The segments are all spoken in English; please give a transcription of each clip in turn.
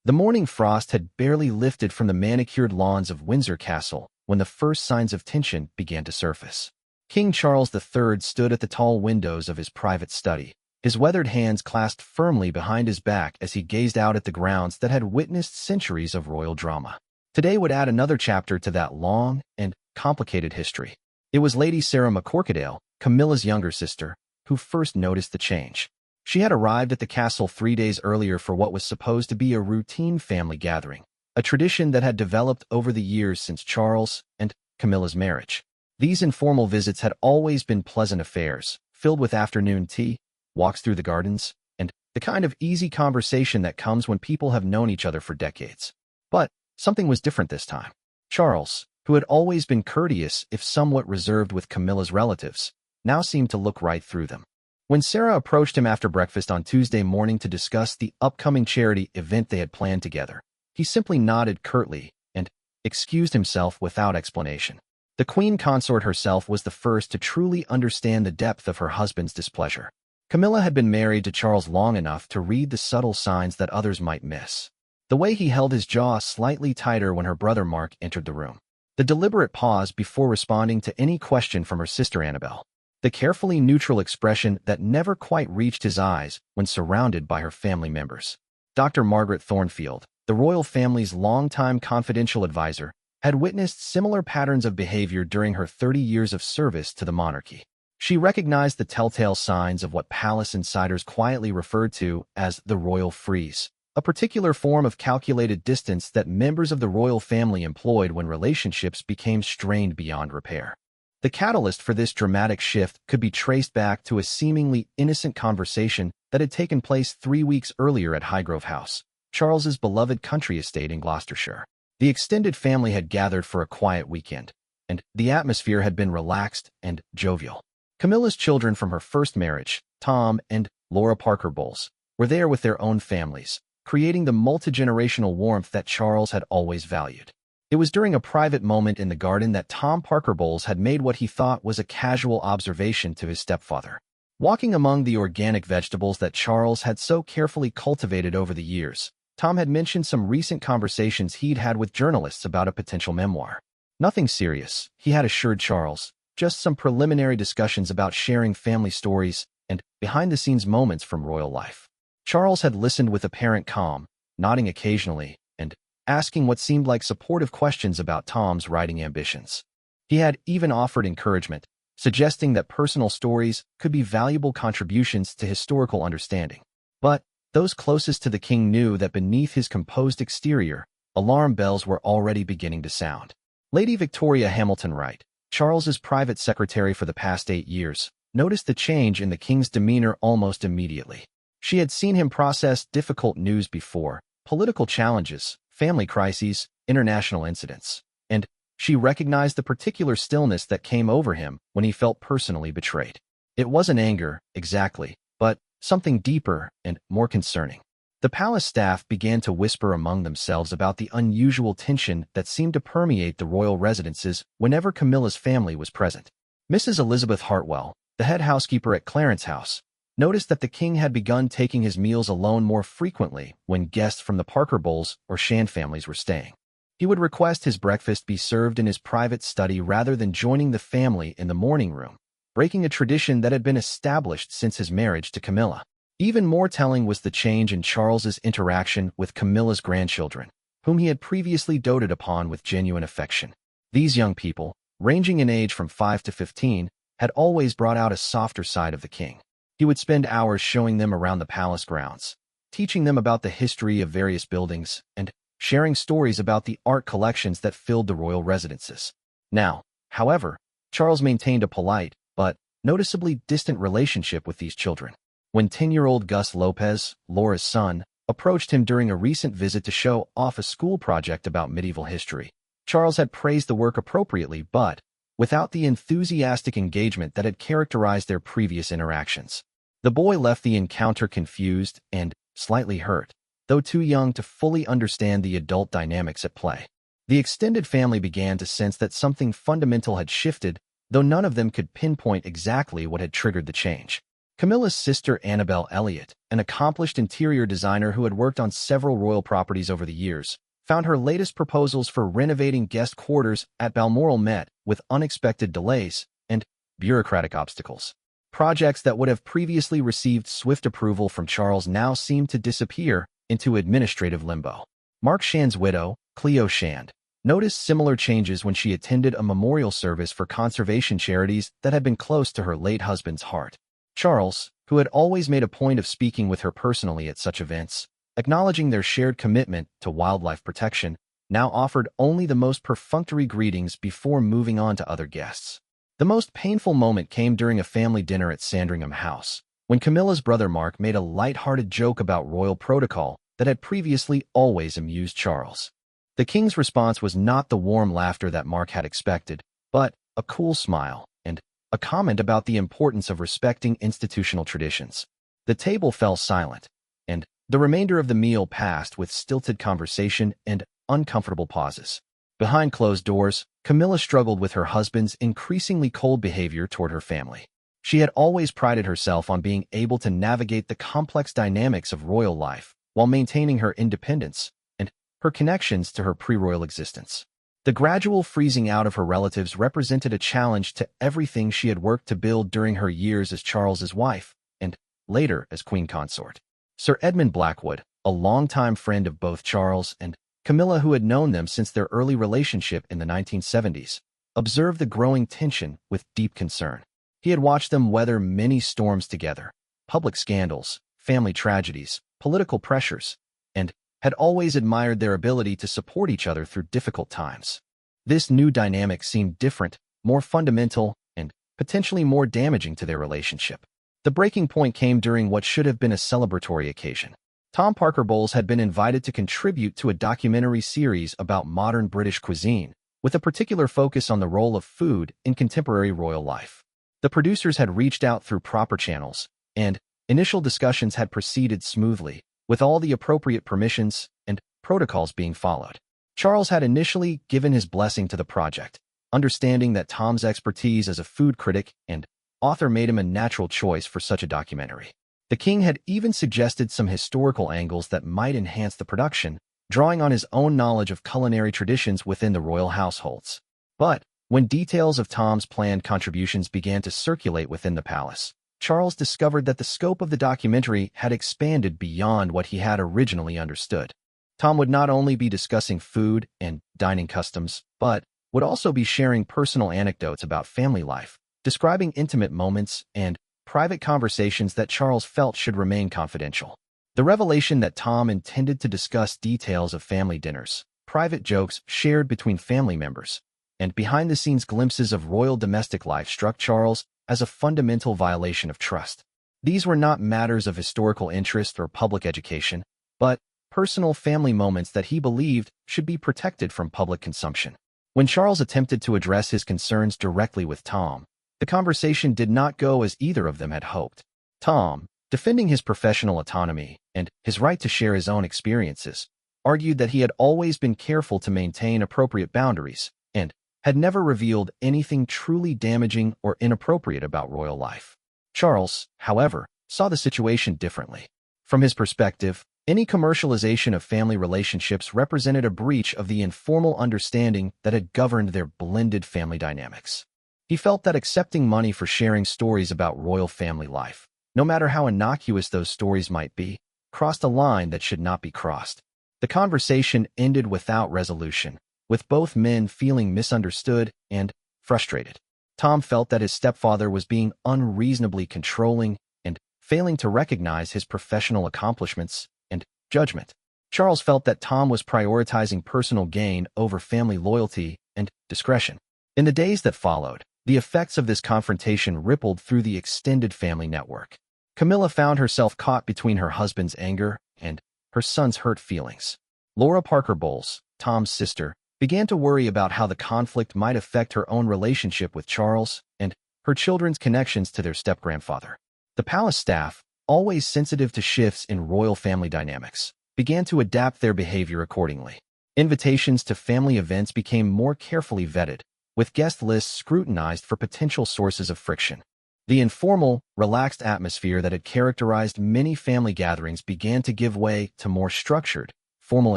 The morning frost had barely lifted from the manicured lawns of Windsor Castle when the first signs of tension began to surface. King Charles III stood at the tall windows of his private study, his weathered hands clasped firmly behind his back as he gazed out at the grounds that had witnessed centuries of royal drama. Today would add another chapter to that long and complicated history. It was Lady Sarah McCorquodale, Camilla's younger sister, who first noticed the change. She had arrived at the castle 3 days earlier for what was supposed to be a routine family gathering, a tradition that had developed over the years since Charles and Camilla's marriage. These informal visits had always been pleasant affairs, filled with afternoon tea, walks through the gardens, and the kind of easy conversation that comes when people have known each other for decades. But something was different this time. Charles, who had always been courteous if somewhat reserved with Camilla's relatives, now seemed to look right through them. When Sarah approached him after breakfast on Tuesday morning to discuss the upcoming charity event they had planned together, he simply nodded curtly and excused himself without explanation. The Queen Consort herself was the first to truly understand the depth of her husband's displeasure. Camilla had been married to Charles long enough to read the subtle signs that others might miss. The way he held his jaw slightly tighter when her brother Mark entered the room. The deliberate pause before responding to any question from her sister Annabel. The carefully neutral expression that never quite reached his eyes when surrounded by her family members. Dr. Margaret Thornfield, the royal family's longtime confidential advisor, had witnessed similar patterns of behavior during her 30 years of service to the monarchy. She recognized the telltale signs of what palace insiders quietly referred to as the royal freeze, a particular form of calculated distance that members of the royal family employed when relationships became strained beyond repair. The catalyst for this dramatic shift could be traced back to a seemingly innocent conversation that had taken place 3 weeks earlier at Highgrove House, Charles's beloved country estate in Gloucestershire. The extended family had gathered for a quiet weekend, and the atmosphere had been relaxed and jovial. Camilla's children from her first marriage, Tom and Laura Parker Bowles, were there with their own families, creating the multi-generational warmth that Charles had always valued. It was during a private moment in the garden that Tom Parker Bowles had made what he thought was a casual observation to his stepfather. Walking among the organic vegetables that Charles had so carefully cultivated over the years, Tom had mentioned some recent conversations he'd had with journalists about a potential memoir. Nothing serious, he had assured Charles, just some preliminary discussions about sharing family stories and behind-the-scenes moments from royal life. Charles had listened with apparent calm, nodding occasionally, and asking what seemed like supportive questions about Tom's writing ambitions. He had even offered encouragement, suggesting that personal stories could be valuable contributions to historical understanding. But those closest to the king knew that beneath his composed exterior, alarm bells were already beginning to sound. Lady Victoria Hamilton Wright, Charles's private secretary for the past 8 years, noticed the change in the king's demeanor almost immediately. She had seen him process difficult news before, political challenges, family crises, international incidents, and she recognized the particular stillness that came over him when he felt personally betrayed. It wasn't anger, exactly, but something deeper and more concerning. The palace staff began to whisper among themselves about the unusual tension that seemed to permeate the royal residences whenever Camilla's family was present. Mrs. Elizabeth Hartwell, the head housekeeper at Clarence House, noticed that the king had begun taking his meals alone more frequently when guests from the Parker Bowles or Shan families were staying. He would request his breakfast be served in his private study rather than joining the family in the morning room, breaking a tradition that had been established since his marriage to Camilla. Even more telling was the change in Charles's interaction with Camilla's grandchildren, whom he had previously doted upon with genuine affection. These young people, ranging in age from 5 to 15, had always brought out a softer side of the king. He would spend hours showing them around the palace grounds, teaching them about the history of various buildings, and sharing stories about the art collections that filled the royal residences. Now, however, Charles maintained a polite, but noticeably distant relationship with these children. When 10-year-old Gus Lopez, Laura's son, approached him during a recent visit to show off a school project about medieval history, Charles had praised the work appropriately but without the enthusiastic engagement that had characterized their previous interactions. The boy left the encounter confused and slightly hurt, though too young to fully understand the adult dynamics at play. The extended family began to sense that something fundamental had shifted, though none of them could pinpoint exactly what had triggered the change. Camilla's sister Annabelle Elliott, an accomplished interior designer who had worked on several royal properties over the years, found her latest proposals for renovating guest quarters at Balmoral met with unexpected delays and bureaucratic obstacles. Projects that would have previously received swift approval from Charles now seemed to disappear into administrative limbo. Mark Shand's widow, Cleo Shand, noticed similar changes when she attended a memorial service for conservation charities that had been close to her late husband's heart. Charles, who had always made a point of speaking with her personally at such events, acknowledging their shared commitment to wildlife protection, now offered only the most perfunctory greetings before moving on to other guests. The most painful moment came during a family dinner at Sandringham House, when Camilla's brother Mark made a light-hearted joke about royal protocol that had previously always amused Charles. The king's response was not the warm laughter that Mark had expected, but a cool smile and a comment about the importance of respecting institutional traditions. The table fell silent, and the remainder of the meal passed with stilted conversation and uncomfortable pauses. Behind closed doors, Camilla struggled with her husband's increasingly cold behavior toward her family. She had always prided herself on being able to navigate the complex dynamics of royal life while maintaining her independence and her connections to her pre-royal existence. The gradual freezing out of her relatives represented a challenge to everything she had worked to build during her years as Charles's wife and later as queen consort. Sir Edmund Blackwood, a longtime friend of both Charles and Camilla, who had known them since their early relationship in the 1970s, observed the growing tension with deep concern. He had watched them weather many storms together: public scandals, family tragedies, political pressures, and had always admired their ability to support each other through difficult times. This new dynamic seemed different, more fundamental, and potentially more damaging to their relationship. The breaking point came during what should have been a celebratory occasion. Tom Parker Bowles had been invited to contribute to a documentary series about modern British cuisine, with a particular focus on the role of food in contemporary royal life. The producers had reached out through proper channels, and initial discussions had proceeded smoothly, with all the appropriate permissions and protocols being followed. Charles had initially given his blessing to the project, understanding that Tom's expertise as a food critic and author made him a natural choice for such a documentary. The king had even suggested some historical angles that might enhance the production, drawing on his own knowledge of culinary traditions within the royal households. But when details of Tom's planned contributions began to circulate within the palace, Charles discovered that the scope of the documentary had expanded beyond what he had originally understood. Tom would not only be discussing food and dining customs, but would also be sharing personal anecdotes about family life, describing intimate moments and private conversations that Charles felt should remain confidential. The revelation that Tom intended to discuss details of family dinners, private jokes shared between family members, and behind-the-scenes glimpses of royal domestic life struck Charles as a fundamental violation of trust. These were not matters of historical interest or public education, but personal family moments that he believed should be protected from public consumption. When Charles attempted to address his concerns directly with Tom, the conversation did not go as either of them had hoped. Tom, defending his professional autonomy and his right to share his own experiences, argued that he had always been careful to maintain appropriate boundaries and had never revealed anything truly damaging or inappropriate about royal life. Charles, however, saw the situation differently. From his perspective, any commercialization of family relationships represented a breach of the informal understanding that had governed their blended family dynamics. He felt that accepting money for sharing stories about royal family life, no matter how innocuous those stories might be, crossed a line that should not be crossed. The conversation ended without resolution, with both men feeling misunderstood and frustrated. Tom felt that his stepfather was being unreasonably controlling and failing to recognize his professional accomplishments and judgment. Charles felt that Tom was prioritizing personal gain over family loyalty and discretion. In the days that followed, the effects of this confrontation rippled through the extended family network. Camilla found herself caught between her husband's anger and her son's hurt feelings. Laura Parker Bowles, Tom's sister, began to worry about how the conflict might affect her own relationship with Charles and her children's connections to their step-grandfather. The palace staff, always sensitive to shifts in royal family dynamics, began to adapt their behavior accordingly. Invitations to family events became more carefully vetted, with guest lists scrutinized for potential sources of friction. The informal, relaxed atmosphere that had characterized many family gatherings began to give way to more structured, formal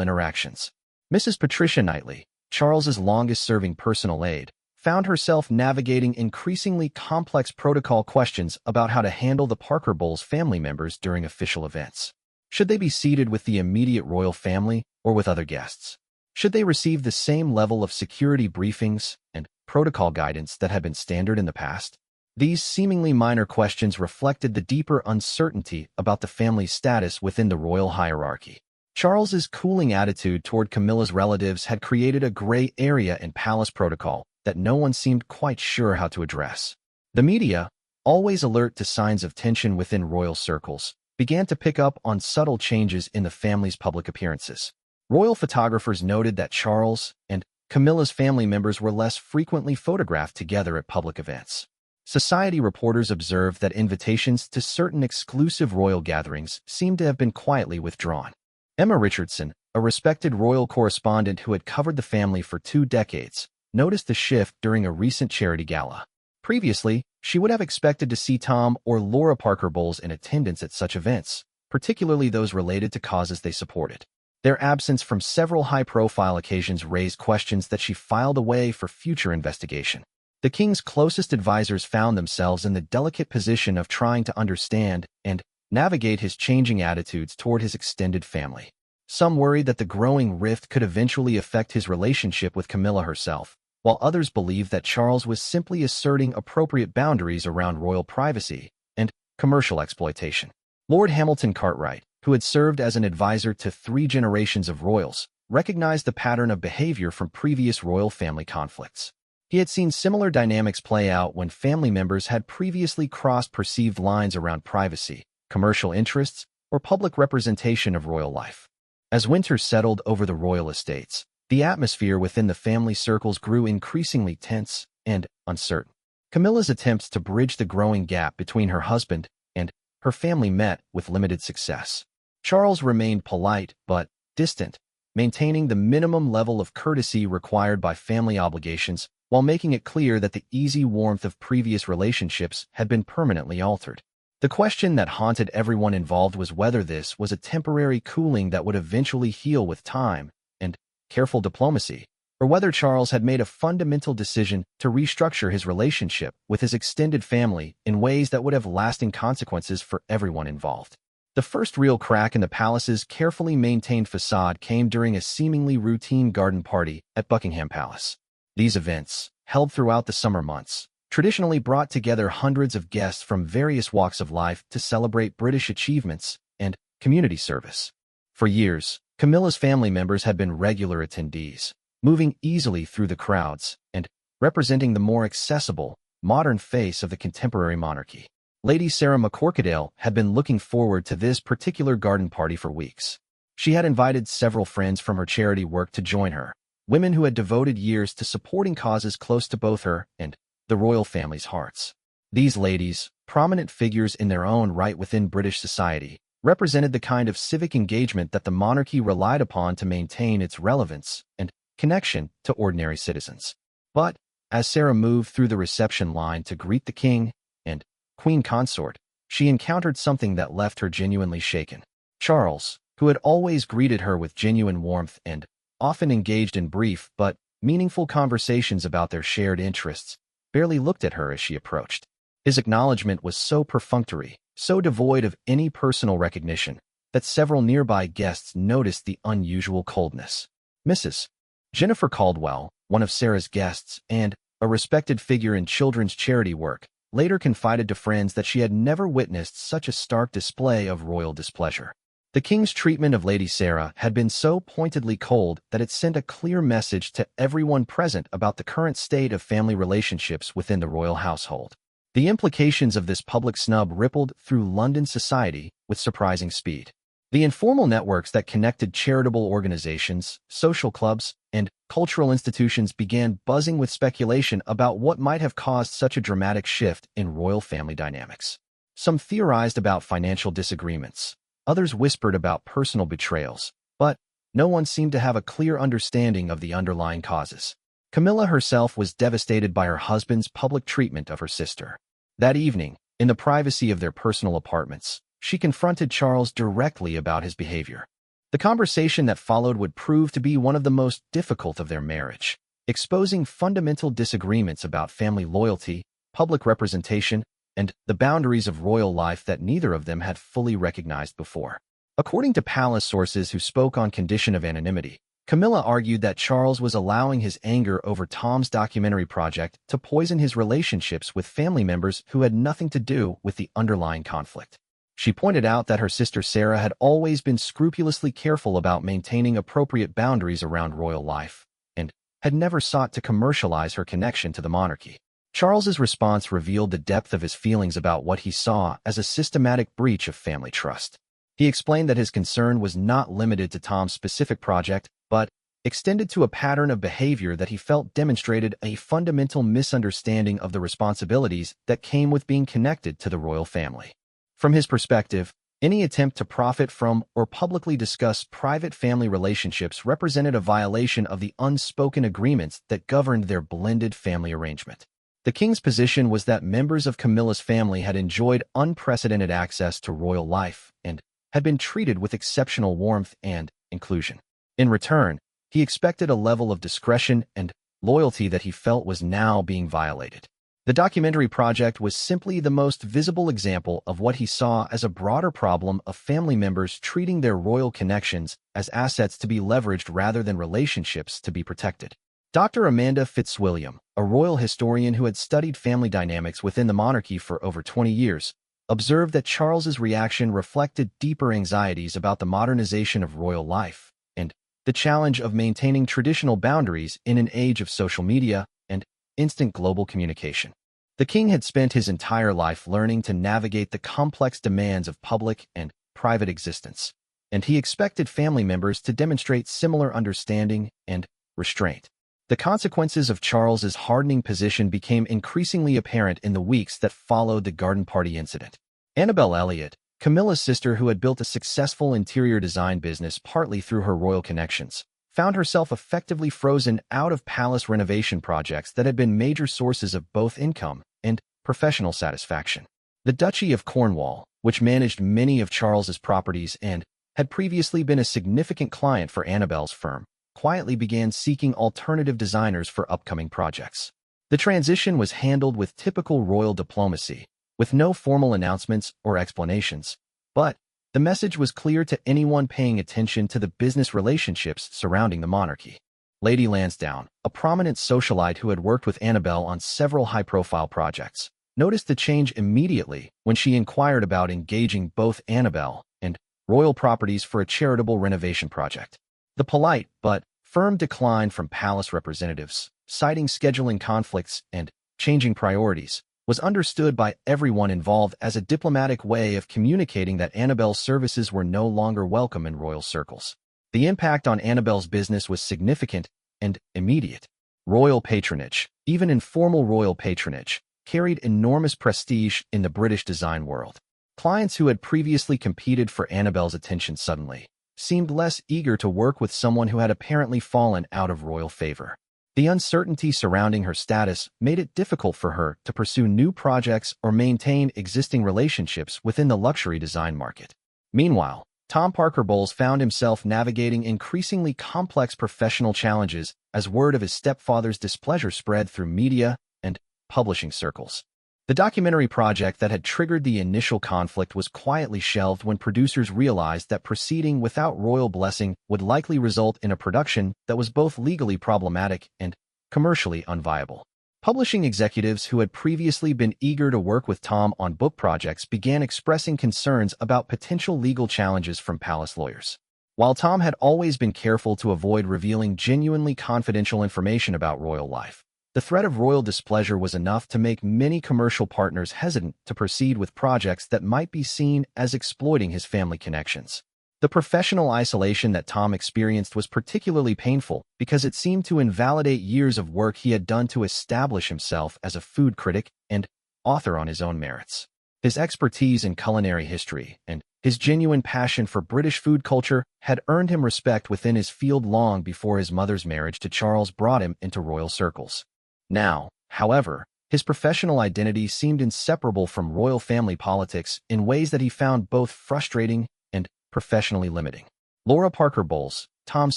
interactions. Mrs. Patricia Knightley, Charles's longest-serving personal aide, found herself navigating increasingly complex protocol questions about how to handle the Parker Bowles family members during official events. Should they be seated with the immediate royal family or with other guests? Should they receive the same level of security briefings and protocol guidance that had been standard in the past? These seemingly minor questions reflected the deeper uncertainty about the family's status within the royal hierarchy. Charles's cooling attitude toward Camilla's relatives had created a gray area in palace protocol that no one seemed quite sure how to address. The media, always alert to signs of tension within royal circles, began to pick up on subtle changes in the family's public appearances. Royal photographers noted that Charles and Camilla's family members were less frequently photographed together at public events. Society reporters observed that invitations to certain exclusive royal gatherings seemed to have been quietly withdrawn. Emma Richardson, a respected royal correspondent who had covered the family for 2 decades, noticed the shift during a recent charity gala. Previously, she would have expected to see Tom or Laura Parker Bowles in attendance at such events, particularly those related to causes they supported. Their absence from several high-profile occasions raised questions that she filed away for future investigation. The king's closest advisors found themselves in the delicate position of trying to understand and navigate his changing attitudes toward his extended family. Some worried that the growing rift could eventually affect his relationship with Camilla herself, while others believed that Charles was simply asserting appropriate boundaries around royal privacy and commercial exploitation. Lord Hamilton Cartwright, who had served as an advisor to 3 generations of royals, recognized the pattern of behavior from previous royal family conflicts. He had seen similar dynamics play out when family members had previously crossed perceived lines around privacy, commercial interests, or public representation of royal life. As winter settled over the royal estates, the atmosphere within the family circles grew increasingly tense and uncertain. Camilla's attempts to bridge the growing gap between her husband and her family met with limited success. Charles remained polite but distant, maintaining the minimum level of courtesy required by family obligations while making it clear that the easy warmth of previous relationships had been permanently altered. The question that haunted everyone involved was whether this was a temporary cooling that would eventually heal with time and careful diplomacy, or whether Charles had made a fundamental decision to restructure his relationship with his extended family in ways that would have lasting consequences for everyone involved. The first real crack in the palace's carefully maintained facade came during a seemingly routine garden party at Buckingham Palace. These events, held throughout the summer months, traditionally brought together hundreds of guests from various walks of life to celebrate British achievements and community service. For years, Camilla's family members had been regular attendees, moving easily through the crowds and representing the more accessible, modern face of the contemporary monarchy. Lady Sarah McCorquodale had been looking forward to this particular garden party for weeks. She had invited several friends from her charity work to join her, women who had devoted years to supporting causes close to both her and the royal family's hearts. These ladies, prominent figures in their own right within British society, represented the kind of civic engagement that the monarchy relied upon to maintain its relevance and connection to ordinary citizens. But, as Sarah moved through the reception line to greet the king and queen consort, she encountered something that left her genuinely shaken. Charles, who had always greeted her with genuine warmth and often engaged in brief but meaningful conversations about their shared interests, barely looked at her as she approached. His acknowledgement was so perfunctory, so devoid of any personal recognition, that several nearby guests noticed the unusual coldness. Mrs. Jennifer Caldwell, one of Sarah's guests and a respected figure in children's charity work, later confided to friends that she had never witnessed such a stark display of royal displeasure. The king's treatment of Lady Sarah had been so pointedly cold that it sent a clear message to everyone present about the current state of family relationships within the royal household. The implications of this public snub rippled through London society with surprising speed. The informal networks that connected charitable organizations, social clubs, and cultural institutions began buzzing with speculation about what might have caused such a dramatic shift in royal family dynamics. Some theorized about financial disagreements. Others whispered about personal betrayals, but no one seemed to have a clear understanding of the underlying causes. Camilla herself was devastated by her husband's public treatment of her sister. That evening, in the privacy of their personal apartments, she confronted Charles directly about his behavior. The conversation that followed would prove to be one of the most difficult of their marriage, exposing fundamental disagreements about family loyalty, public representation, and the boundaries of royal life that neither of them had fully recognized before. According to palace sources who spoke on condition of anonymity, Camilla argued that Charles was allowing his anger over Tom's documentary project to poison his relationships with family members who had nothing to do with the underlying conflict. She pointed out that her sister Sarah had always been scrupulously careful about maintaining appropriate boundaries around royal life, and had never sought to commercialize her connection to the monarchy. Charles's response revealed the depth of his feelings about what he saw as a systematic breach of family trust. He explained that his concern was not limited to Tom's specific project, but extended to a pattern of behavior that he felt demonstrated a fundamental misunderstanding of the responsibilities that came with being connected to the royal family. From his perspective, any attempt to profit from or publicly discuss private family relationships represented a violation of the unspoken agreements that governed their blended family arrangement. The king's position was that members of Camilla's family had enjoyed unprecedented access to royal life and had been treated with exceptional warmth and inclusion. In return, he expected a level of discretion and loyalty that he felt was now being violated. The documentary project was simply the most visible example of what he saw as a broader problem of family members treating their royal connections as assets to be leveraged rather than relationships to be protected. Dr. Amanda Fitzwilliam, a royal historian who had studied family dynamics within the monarchy for over 20 years, observed that Charles's reaction reflected deeper anxieties about the modernization of royal life and the challenge of maintaining traditional boundaries in an age of social media and instant global communication. The king had spent his entire life learning to navigate the complex demands of public and private existence, and he expected family members to demonstrate similar understanding and restraint. The consequences of Charles's hardening position became increasingly apparent in the weeks that followed the garden party incident. Annabel Elliott, Camilla's sister who had built a successful interior design business partly through her royal connections, found herself effectively frozen out of palace renovation projects that had been major sources of both income and professional satisfaction. The Duchy of Cornwall, which managed many of Charles's properties and had previously been a significant client for Annabel's firm, quietly began seeking alternative designers for upcoming projects. The transition was handled with typical royal diplomacy, with no formal announcements or explanations, but the message was clear to anyone paying attention to the business relationships surrounding the monarchy. Lady Lansdowne, a prominent socialite who had worked with Annabel on several high-profile projects, noticed the change immediately when she inquired about engaging both Annabel and royal properties for a charitable renovation project. The polite but firm decline from palace representatives, citing scheduling conflicts and changing priorities, was understood by everyone involved as a diplomatic way of communicating that Annabel's services were no longer welcome in royal circles. The impact on Annabel's business was significant and immediate. Royal patronage, even informal royal patronage, carried enormous prestige in the British design world. Clients who had previously competed for Annabel's attention suddenly seemed less eager to work with someone who had apparently fallen out of royal favor. The uncertainty surrounding her status made it difficult for her to pursue new projects or maintain existing relationships within the luxury design market. Meanwhile, Tom Parker Bowles found himself navigating increasingly complex professional challenges as word of his stepfather's displeasure spread through media and publishing circles. The documentary project that had triggered the initial conflict was quietly shelved when producers realized that proceeding without royal blessing would likely result in a production that was both legally problematic and commercially unviable. Publishing executives who had previously been eager to work with Tom on book projects began expressing concerns about potential legal challenges from palace lawyers. While Tom had always been careful to avoid revealing genuinely confidential information about royal life, the threat of royal displeasure was enough to make many commercial partners hesitant to proceed with projects that might be seen as exploiting his family connections. The professional isolation that Tom experienced was particularly painful because it seemed to invalidate years of work he had done to establish himself as a food critic and author on his own merits. His expertise in culinary history and his genuine passion for British food culture had earned him respect within his field long before his mother's marriage to Charles brought him into royal circles. Now, however, His professional identity seemed inseparable from royal family politics in ways that he found both frustrating and professionally limiting. Laura Parker Bowles, Tom's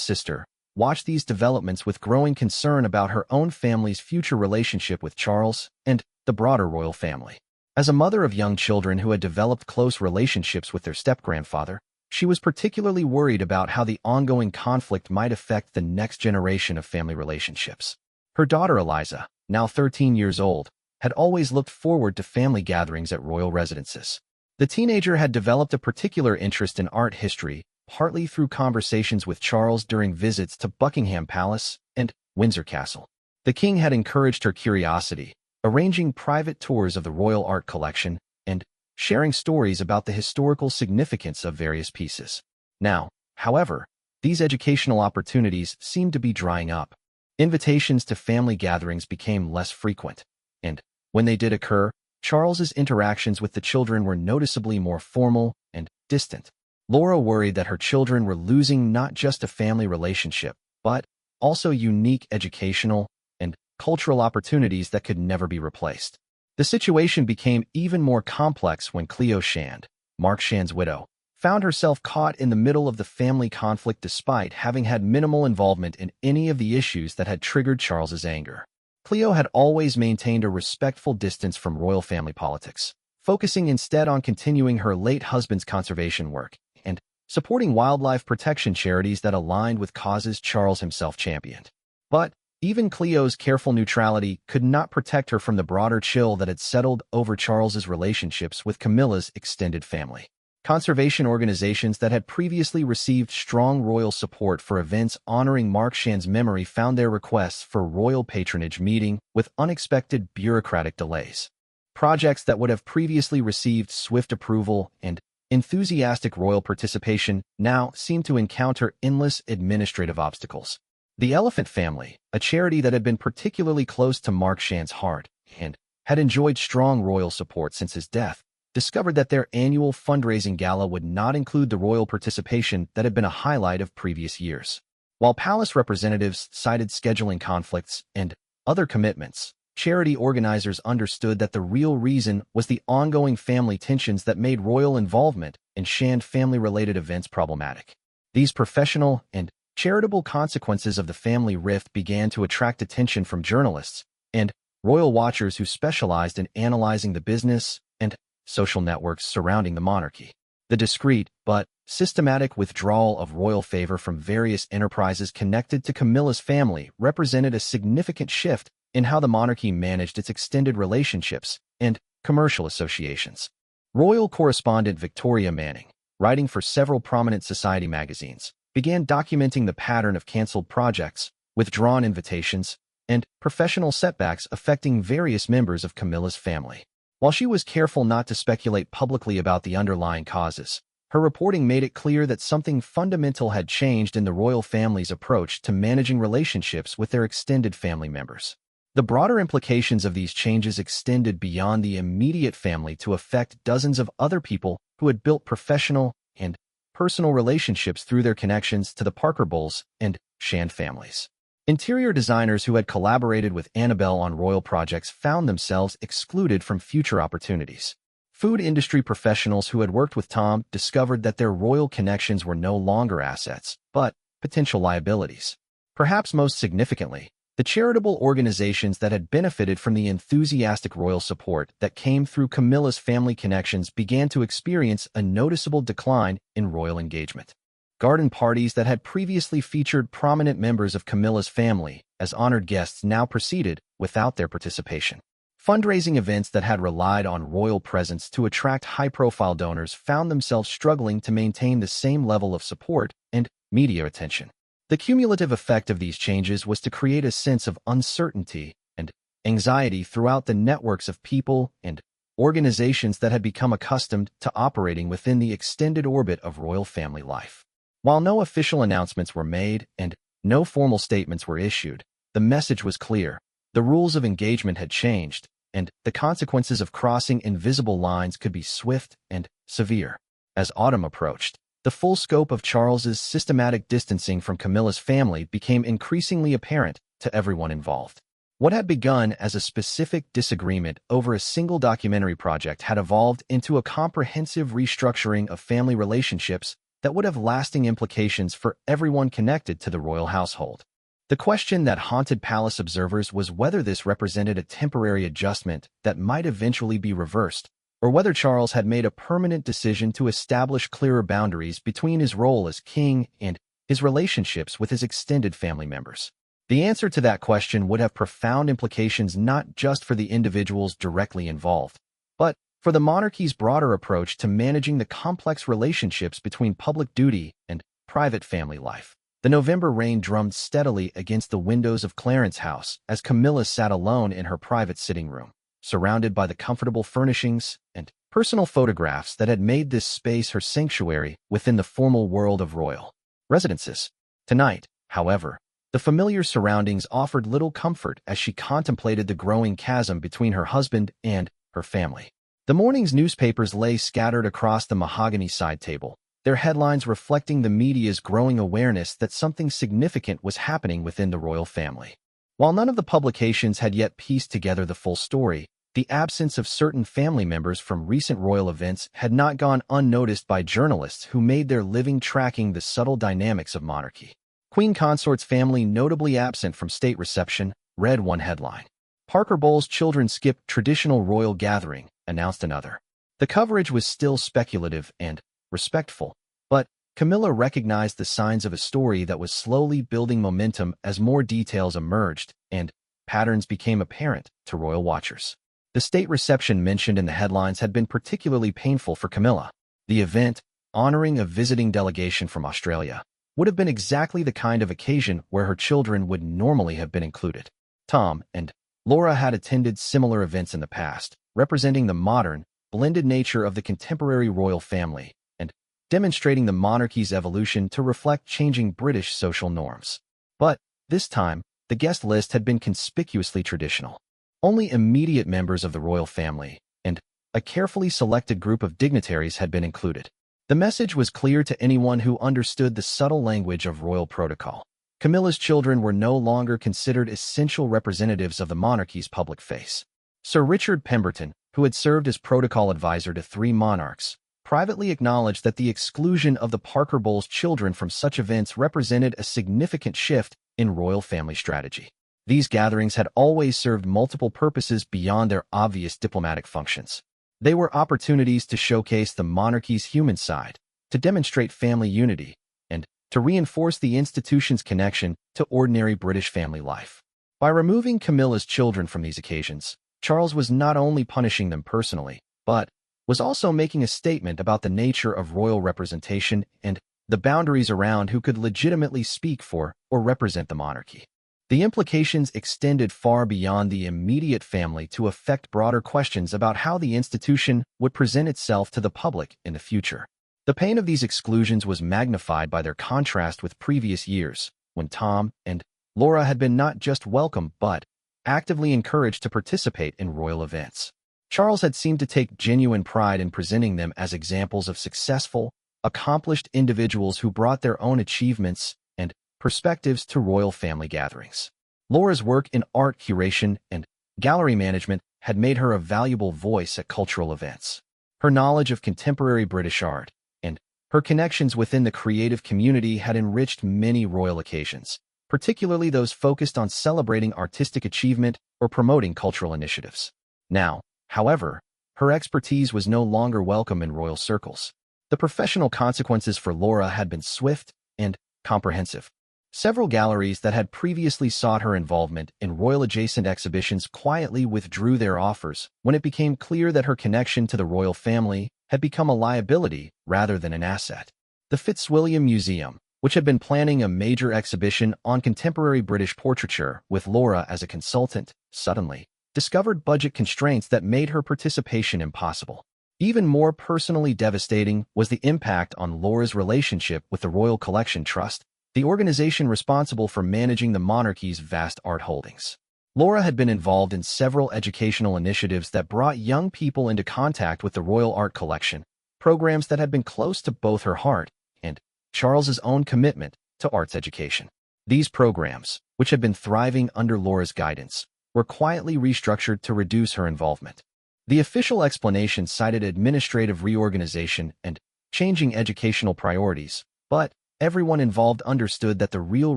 sister, watched these developments with growing concern about her own family's future relationship with Charles and the broader royal family. As a mother of young children who had developed close relationships with their step-grandfather, she was particularly worried about how the ongoing conflict might affect the next generation of family relationships. Her daughter Eliza, now 13 years old, had always looked forward to family gatherings at royal residences. The teenager had developed a particular interest in art history, partly through conversations with Charles during visits to Buckingham Palace and Windsor Castle. The king had encouraged her curiosity, arranging private tours of the royal art collection and sharing stories about the historical significance of various pieces. Now, however, these educational opportunities seemed to be drying up. Invitations to family gatherings became less frequent, and when they did occur, Charles's interactions with the children were noticeably more formal and distant. Laura worried that her children were losing not just a family relationship, but also unique educational and cultural opportunities that could never be replaced. The situation became even more complex when Cleo Shand, Mark Shand's widow, found herself caught in the middle of the family conflict despite having had minimal involvement in any of the issues that had triggered Charles's anger. Cleo had always maintained a respectful distance from royal family politics, focusing instead on continuing her late husband's conservation work and supporting wildlife protection charities that aligned with causes Charles himself championed. But even Cleo's careful neutrality could not protect her from the broader chill that had settled over Charles's relationships with Camilla's extended family. Conservation organizations that had previously received strong royal support for events honoring Mark Shand's memory found their requests for royal patronage meeting with unexpected bureaucratic delays. Projects that would have previously received swift approval and enthusiastic royal participation now seemed to encounter endless administrative obstacles. The Elephant Family, a charity that had been particularly close to Mark Shand's heart and had enjoyed strong royal support since his death, discovered that their annual fundraising gala would not include the royal participation that had been a highlight of previous years. While palace representatives cited scheduling conflicts and other commitments, charity organizers understood that the real reason was the ongoing family tensions that made royal involvement in Shand family-related events problematic. These professional and charitable consequences of the family rift began to attract attention from journalists and royal watchers who specialized in analyzing the business and social networks surrounding the monarchy. The discreet but systematic withdrawal of royal favor from various enterprises connected to Camilla's family represented a significant shift in how the monarchy managed its extended relationships and commercial associations. Royal correspondent Victoria Manning, writing for several prominent society magazines, began documenting the pattern of canceled projects, withdrawn invitations, and professional setbacks affecting various members of Camilla's family. While she was careful not to speculate publicly about the underlying causes, her reporting made it clear that something fundamental had changed in the royal family's approach to managing relationships with their extended family members. The broader implications of these changes extended beyond the immediate family to affect dozens of other people who had built professional and personal relationships through their connections to the Parker Bowles and Shand families. Interior designers who had collaborated with Annabelle on royal projects found themselves excluded from future opportunities. Food industry professionals who had worked with Tom discovered that their royal connections were no longer assets, but potential liabilities. Perhaps most significantly, the charitable organizations that had benefited from the enthusiastic royal support that came through Camilla's family connections began to experience a noticeable decline in royal engagement. Garden parties that had previously featured prominent members of Camilla's family as honored guests now proceeded without their participation. Fundraising events that had relied on royal presence to attract high-profile donors found themselves struggling to maintain the same level of support and media attention. The cumulative effect of these changes was to create a sense of uncertainty and anxiety throughout the networks of people and organizations that had become accustomed to operating within the extended orbit of royal family life. While no official announcements were made and no formal statements were issued, the message was clear. The rules of engagement had changed, and the consequences of crossing invisible lines could be swift and severe. As autumn approached, the full scope of Charles's systematic distancing from Camilla's family became increasingly apparent to everyone involved. What had begun as a specific disagreement over a single documentary project had evolved into a comprehensive restructuring of family relationships that would have lasting implications for everyone connected to the royal household. The question that haunted palace observers was whether this represented a temporary adjustment that might eventually be reversed, or whether Charles had made a permanent decision to establish clearer boundaries between his role as king and his relationships with his extended family members. The answer to that question would have profound implications not just for the individuals directly involved, but for the monarchy's broader approach to managing the complex relationships between public duty and private family life. The November rain drummed steadily against the windows of Clarence's house as Camilla sat alone in her private sitting room, surrounded by the comfortable furnishings and personal photographs that had made this space her sanctuary within the formal world of royal residences. Tonight, however, the familiar surroundings offered little comfort as she contemplated the growing chasm between her husband and her family. The morning's newspapers lay scattered across the mahogany side table, their headlines reflecting the media's growing awareness that something significant was happening within the royal family. While none of the publications had yet pieced together the full story, the absence of certain family members from recent royal events had not gone unnoticed by journalists who made their living tracking the subtle dynamics of monarchy. Queen Consort's family notably absent from state reception, read one headline. Parker Bowles' children skipped traditional royal gathering, announced another. The coverage was still speculative and respectful, but Camilla recognized the signs of a story that was slowly building momentum as more details emerged and patterns became apparent to royal watchers. The state reception mentioned in the headlines had been particularly painful for Camilla. The event, honoring a visiting delegation from Australia, would have been exactly the kind of occasion where her children would normally have been included. Tom and Laura had attended similar events in the past, representing the modern, blended nature of the contemporary royal family and demonstrating the monarchy's evolution to reflect changing British social norms. But this time, the guest list had been conspicuously traditional. Only immediate members of the royal family and a carefully selected group of dignitaries had been included. The message was clear to anyone who understood the subtle language of royal protocol. Camilla's children were no longer considered essential representatives of the monarchy's public face. Sir Richard Pemberton, who had served as protocol advisor to 3 monarchs, privately acknowledged that the exclusion of the Parker Bowles children from such events represented a significant shift in royal family strategy. These gatherings had always served multiple purposes beyond their obvious diplomatic functions. They were opportunities to showcase the monarchy's human side, to demonstrate family unity, and to reinforce the institution's connection to ordinary British family life. By removing Camilla's children from these occasions, Charles was not only punishing them personally, but was also making a statement about the nature of royal representation and the boundaries around who could legitimately speak for or represent the monarchy. The implications extended far beyond the immediate family to affect broader questions about how the institution would present itself to the public in the future. The pain of these exclusions was magnified by their contrast with previous years, when Tom and Laura had been not just welcome but actively encouraged to participate in royal events. Charles had seemed to take genuine pride in presenting them as examples of successful, accomplished individuals who brought their own achievements and perspectives to royal family gatherings. Laura's work in art curation and gallery management had made her a valuable voice at cultural events. Her knowledge of contemporary British art and her connections within the creative community had enriched many royal occasions, particularly those focused on celebrating artistic achievement or promoting cultural initiatives. Now, however, her expertise was no longer welcome in royal circles. The professional consequences for Laura had been swift and comprehensive. Several galleries that had previously sought her involvement in royal-adjacent exhibitions quietly withdrew their offers when it became clear that her connection to the royal family had become a liability rather than an asset. The Fitzwilliam Museum, which had been planning a major exhibition on contemporary British portraiture with Laura as a consultant, suddenly discovered budget constraints that made her participation impossible. Even more personally devastating was the impact on Laura's relationship with the Royal Collection Trust, the organization responsible for managing the monarchy's vast art holdings. Laura had been involved in several educational initiatives that brought young people into contact with the Royal Art Collection, programs that had been close to both her heart and Charles's own commitment to arts education. These programs, which had been thriving under Laura's guidance, were quietly restructured to reduce her involvement. The official explanation cited administrative reorganization and changing educational priorities, but everyone involved understood that the real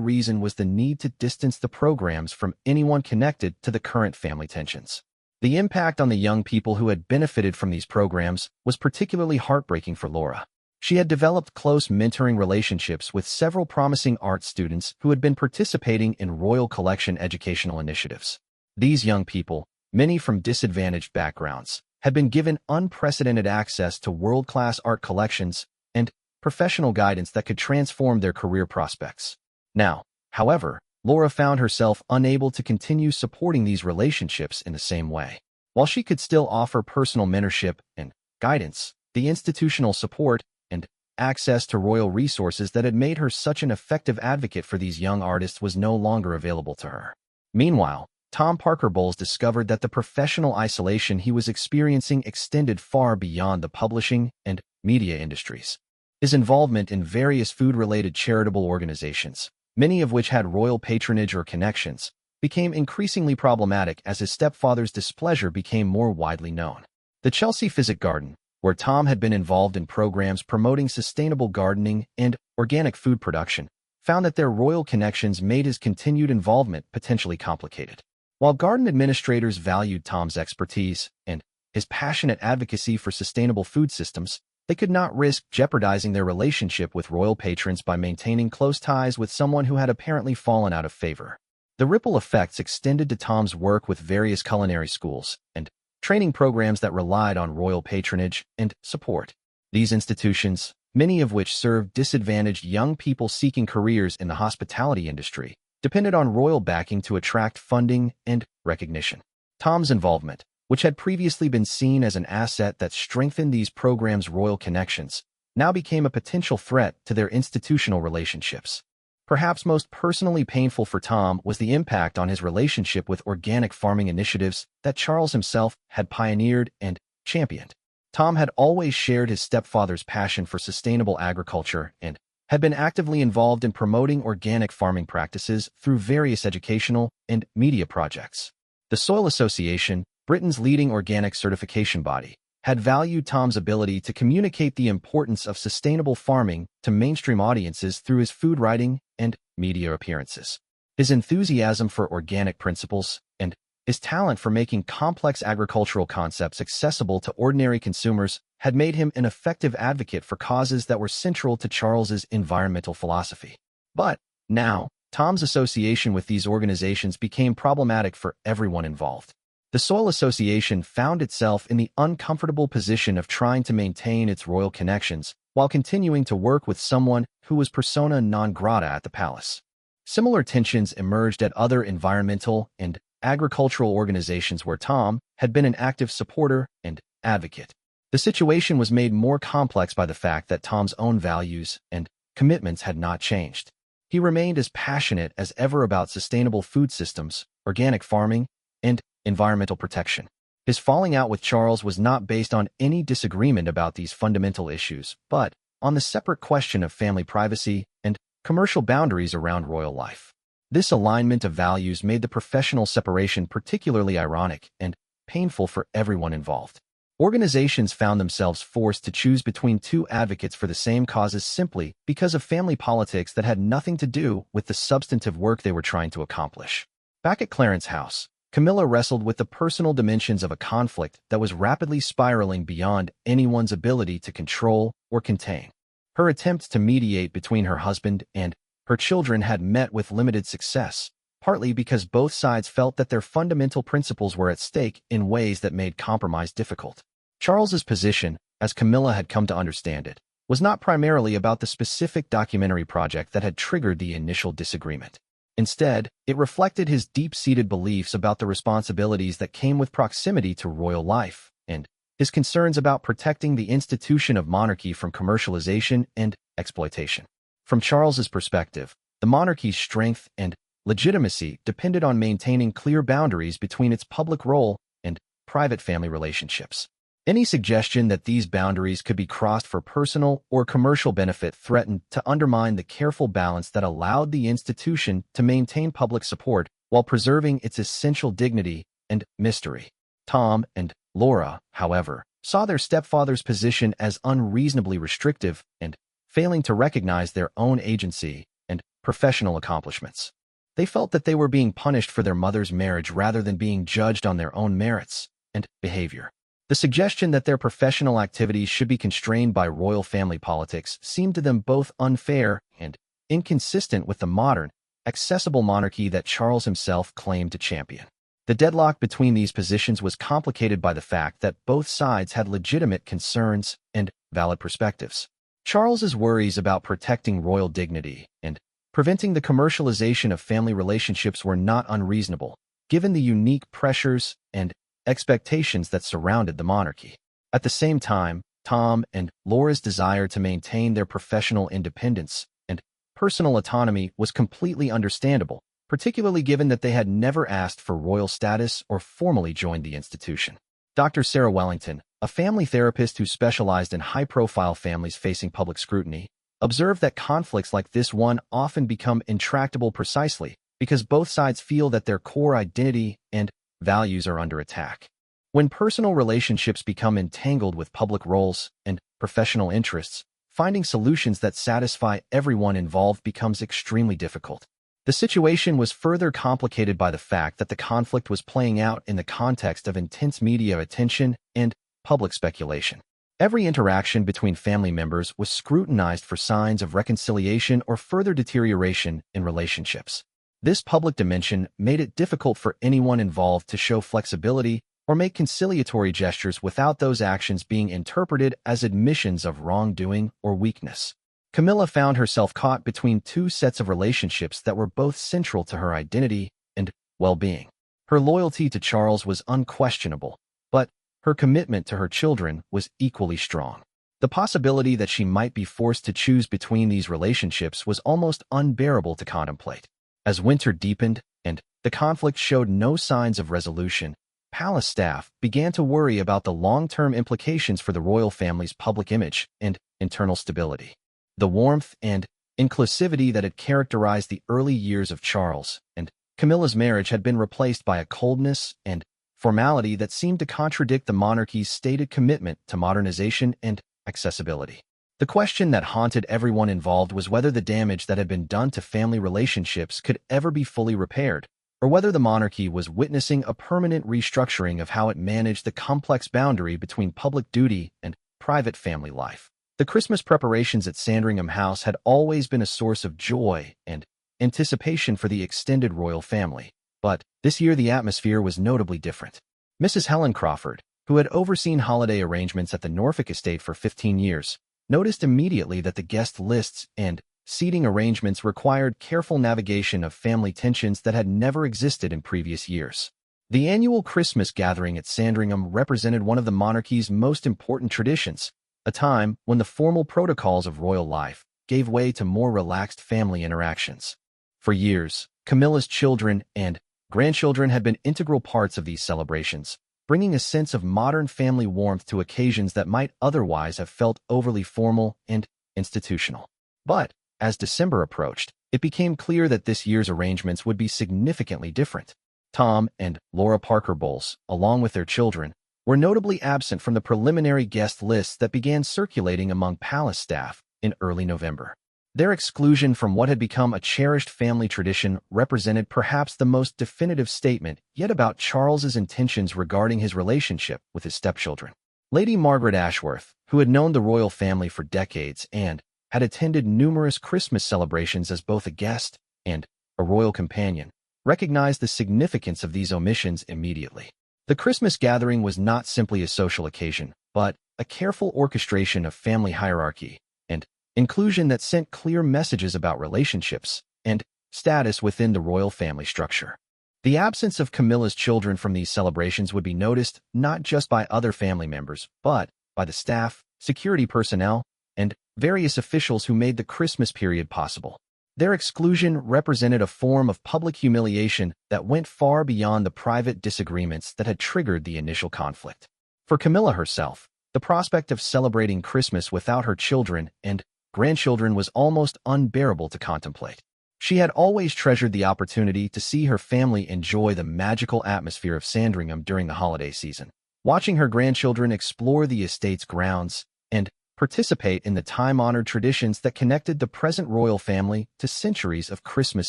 reason was the need to distance the programs from anyone connected to the current family tensions. The impact on the young people who had benefited from these programs was particularly heartbreaking for Laura. She had developed close mentoring relationships with several promising art students who had been participating in Royal Collection educational initiatives. These young people, many from disadvantaged backgrounds, had been given unprecedented access to world-class art collections and professional guidance that could transform their career prospects. Now, however, Laura found herself unable to continue supporting these relationships in the same way. While she could still offer personal mentorship and guidance, the institutional support and access to royal resources that had made her such an effective advocate for these young artists was no longer available to her. Meanwhile, Tom Parker Bowles discovered that the professional isolation he was experiencing extended far beyond the publishing and media industries. His involvement in various food-related charitable organizations, many of which had royal patronage or connections, became increasingly problematic as his stepfather's displeasure became more widely known. The Chelsea Physic Garden, where Tom had been involved in programs promoting sustainable gardening and organic food production, found that their royal connections made his continued involvement potentially complicated. While garden administrators valued Tom's expertise and his passionate advocacy for sustainable food systems, they could not risk jeopardizing their relationship with royal patrons by maintaining close ties with someone who had apparently fallen out of favor. The ripple effects extended to Tom's work with various culinary schools and training programs that relied on royal patronage and support. These institutions, many of which served disadvantaged young people seeking careers in the hospitality industry, depended on royal backing to attract funding and recognition. Tom's involvement, which had previously been seen as an asset that strengthened these programs' royal connections, now became a potential threat to their institutional relationships. Perhaps most personally painful for Tom was the impact on his relationship with organic farming initiatives that Charles himself had pioneered and championed. Tom had always shared his stepfather's passion for sustainable agriculture and had been actively involved in promoting organic farming practices through various educational and media projects. The Soil Association, Britain's leading organic certification body, had valued Tom's ability to communicate the importance of sustainable farming to mainstream audiences through his food writing and media appearances. His enthusiasm for organic principles and his talent for making complex agricultural concepts accessible to ordinary consumers had made him an effective advocate for causes that were central to Charles's environmental philosophy. But now, Tom's association with these organizations became problematic for everyone involved. The Soil Association found itself in the uncomfortable position of trying to maintain its royal connections while continuing to work with someone who was persona non grata at the palace. Similar tensions emerged at other environmental and agricultural organizations where Tom had been an active supporter and advocate. The situation was made more complex by the fact that Tom's own values and commitments had not changed. He remained as passionate as ever about sustainable food systems, organic farming, and environmental protection. His falling out with Charles was not based on any disagreement about these fundamental issues, but on the separate question of family privacy and commercial boundaries around royal life. This alignment of values made the professional separation particularly ironic and painful for everyone involved. Organizations found themselves forced to choose between two advocates for the same causes simply because of family politics that had nothing to do with the substantive work they were trying to accomplish. Back at Clarence House, Camilla wrestled with the personal dimensions of a conflict that was rapidly spiraling beyond anyone's ability to control or contain. Her attempts to mediate between her husband and her children had met with limited success, partly because both sides felt that their fundamental principles were at stake in ways that made compromise difficult. Charles's position, as Camilla had come to understand it, was not primarily about the specific documentary project that had triggered the initial disagreement. Instead, it reflected his deep-seated beliefs about the responsibilities that came with proximity to royal life, and his concerns about protecting the institution of monarchy from commercialization and exploitation. From Charles's perspective, the monarchy's strength and legitimacy depended on maintaining clear boundaries between its public role and private family relationships. Any suggestion that these boundaries could be crossed for personal or commercial benefit threatened to undermine the careful balance that allowed the institution to maintain public support while preserving its essential dignity and mystery. Tom and Laura, however, saw their stepfather's position as unreasonably restrictive and failing to recognize their own agency and professional accomplishments. They felt that they were being punished for their mother's marriage rather than being judged on their own merits and behavior. The suggestion that their professional activities should be constrained by royal family politics seemed to them both unfair and inconsistent with the modern, accessible monarchy that Charles himself claimed to champion. The deadlock between these positions was complicated by the fact that both sides had legitimate concerns and valid perspectives. Charles's worries about protecting royal dignity and preventing the commercialization of family relationships were not unreasonable, given the unique pressures and expectations that surrounded the monarchy. At the same time, Tom and Laura's desire to maintain their professional independence and personal autonomy was completely understandable, particularly given that they had never asked for royal status or formally joined the institution. Dr. Sarah Wellington, a family therapist who specialized in high-profile families facing public scrutiny, observed that conflicts like this one often become intractable precisely because both sides feel that their core identity and values are under attack. When personal relationships become entangled with public roles and professional interests, finding solutions that satisfy everyone involved becomes extremely difficult. The situation was further complicated by the fact that the conflict was playing out in the context of intense media attention and public speculation. Every interaction between family members was scrutinized for signs of reconciliation or further deterioration in relationships. This public dimension made it difficult for anyone involved to show flexibility or make conciliatory gestures without those actions being interpreted as admissions of wrongdoing or weakness. Camilla found herself caught between two sets of relationships that were both central to her identity and well-being. Her loyalty to Charles was unquestionable, but her commitment to her children was equally strong. The possibility that she might be forced to choose between these relationships was almost unbearable to contemplate. As winter deepened and the conflict showed no signs of resolution, palace staff began to worry about the long-term implications for the royal family's public image and internal stability. The warmth and inclusivity that had characterized the early years of Charles and Camilla's marriage had been replaced by a coldness and formality that seemed to contradict the monarchy's stated commitment to modernization and accessibility. The question that haunted everyone involved was whether the damage that had been done to family relationships could ever be fully repaired, or whether the monarchy was witnessing a permanent restructuring of how it managed the complex boundary between public duty and private family life. The Christmas preparations at Sandringham House had always been a source of joy and anticipation for the extended royal family, but this year the atmosphere was notably different. Mrs. Helen Crawford, who had overseen holiday arrangements at the Norfolk estate for 15 years, noticed immediately that the guest lists and seating arrangements required careful navigation of family tensions that had never existed in previous years. The annual Christmas gathering at Sandringham represented one of the monarchy's most important traditions, a time when the formal protocols of royal life gave way to more relaxed family interactions. For years, Camilla's children and grandchildren had been integral parts of these celebrations, bringing a sense of modern family warmth to occasions that might otherwise have felt overly formal and institutional. But, as December approached, it became clear that this year's arrangements would be significantly different. Tom and Laura Parker Bowles, along with their children, were notably absent from the preliminary guest lists that began circulating among palace staff in early November. Their exclusion from what had become a cherished family tradition represented perhaps the most definitive statement yet about Charles's intentions regarding his relationship with his stepchildren. Lady Margaret Ashworth, who had known the royal family for decades and had attended numerous Christmas celebrations as both a guest and a royal companion, recognized the significance of these omissions immediately. The Christmas gathering was not simply a social occasion, but a careful orchestration of family hierarchy and inclusion that sent clear messages about relationships and status within the royal family structure. The absence of Camilla's children from these celebrations would be noticed not just by other family members, but by the staff, security personnel, and various officials who made the Christmas period possible. Their exclusion represented a form of public humiliation that went far beyond the private disagreements that had triggered the initial conflict. For Camilla herself, the prospect of celebrating Christmas without her children and grandchildren was almost unbearable to contemplate. She had always treasured the opportunity to see her family enjoy the magical atmosphere of Sandringham during the holiday season. Watching her grandchildren explore the estate's grounds and participate in the time-honored traditions that connected the present royal family to centuries of Christmas